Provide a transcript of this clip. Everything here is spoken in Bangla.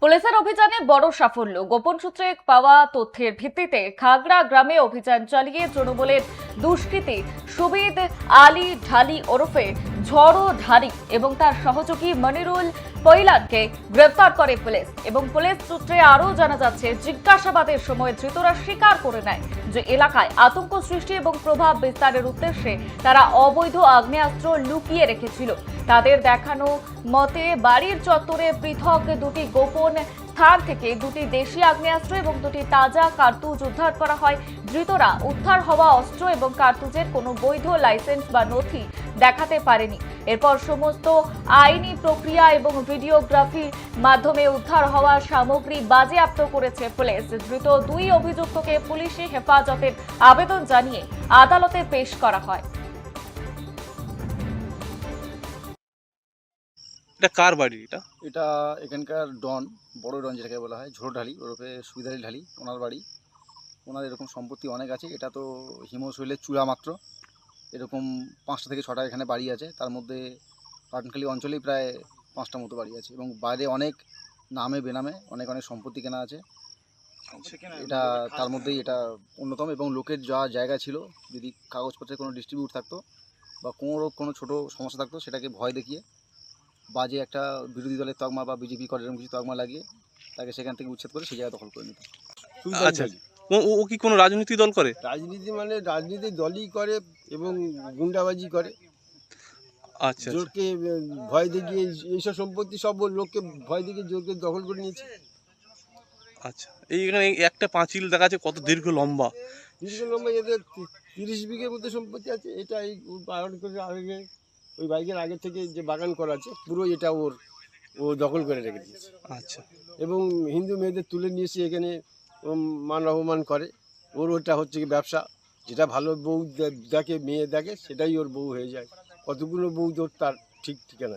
পুলিশের অভিযানে বড় সাফল্য। গোপন সূত্রে পাওয়া তথ্যের ভিত্তিতে খাগড়া গ্রামে অভিযান চালিয়ে তৃণমূলের দুষ্কৃতী সুবিদ আলী ঢালি ওরফে ঝড়ো ঢালি এবং তার সহযোগী মনিরুল পৈলানকে গ্রেফতার করে পুলিশ। এবং পুলিশ সূত্রে আরও জানা যাচ্ছে, জিজ্ঞাসাবাদের সময় ধৃতরা স্বীকার করে নেয় যে এলাকায় আতঙ্ক সৃষ্টি এবং প্রভাব বিস্তারের উদ্দেশ্যে তারা অবৈধ আগ্নেয়াস্ত্র লুকিয়ে রেখেছিল। তাদের দেখানো মতে বাড়ির চত্বরে পৃথক দুটি গোপন স্থান থেকে দুটি দেশি আগ্নেয়াস্ত্র এবং দুটি তাজা কার্তুজ উদ্ধার করা হয়। ধৃতরা উদ্ধার হওয়া অস্ত্র এবং কার্তুজের কোনো বৈধ লাইসেন্স বা নথি দেখাতে পারেনি। এরপর সমস্ত আইনি প্রক্রিয়া এবং ভিডিওগ্রাফির মাধ্যমে উদ্ধার হওয়া সামগ্রী বাজেয়াপ্ত করেছে পুলিশ। ধৃত দুই অভিযুক্তকে পুলিশি হেফাজতের আবেদন জানিয়ে আদালতে পেশ করা হয়। এটা কার বাড়ি? এটা এখানকার ডন, বড় ডন যেটাকে বলা হয়, ঝোড়ো ঢালি ওরফে সুবিদ আলী ঢালি, ওনার বাড়ি। ওনার এরকম সম্পত্তি অনেক আছে। এটা তো হিমশৈলের চূড়া মাত্র। এরকম 5টা থেকে 6টা এখানে বাড়ি আছে। তার মধ্যে পাটনখালী অঞ্চলেই প্রায় 5টা মতো বাড়ি আছে এবং বাইরে অনেক নামে বেনামে অনেক সম্পত্তি কেনা আছে। এটা তার মধ্যেই এটা অন্যতম। এবং লোকের যা জায়গা ছিল, যদি কাগজপত্রে কোনো ডিস্ট্রিবিউট থাকতো বা কোনো ছোটো সমস্যা থাকতো, সেটাকে ভয় দেখিয়ে বাজে একটা বিরোধী দলের তকমা বা বিজেপি করে এরকম কিছু তকমা লাগিয়ে তাকে সেখান থেকে উচ্ছেদ করে সেই জায়গা দখল করে নিত। আচ্ছা, ও কি কোনো রাজনৈতিক দল করে? রাজনীতি মানে রাজনীতি দলই করে এবং গুন্ডাবাজি করে। আচ্ছা, জোরকে ভয় দেখিয়ে এইসব সম্পত্তি সব ওর লোককে ভয় দেখিয়ে জোরকে দখল করে নিয়েছে। আচ্ছা। এইখানে একটা পাঁচিল দেখা যাচ্ছে, কত দীর্ঘ লম্বা। দীর্ঘ লম্বা এদের 30 বিঘের মতো সম্পত্তি আছে। এটা এই বাগান করে আগে, ওই বাইকের আগে থেকে যে বাগান করা আছে পুরো এটা ও দখল করে রেখে দিয়েছে। আচ্ছা। এবং হিন্দু মেয়েদের তুলে নিয়ে এসে এখানে মান অপমান করে। ওটা হচ্ছে কি ব্যবসা। যেটা ভালো বউ দেখে, মেয়ে দেখে, সেটাই ওর বউ হয়ে যায়। কতগুলো বউ তার ঠিক ঠিকানা।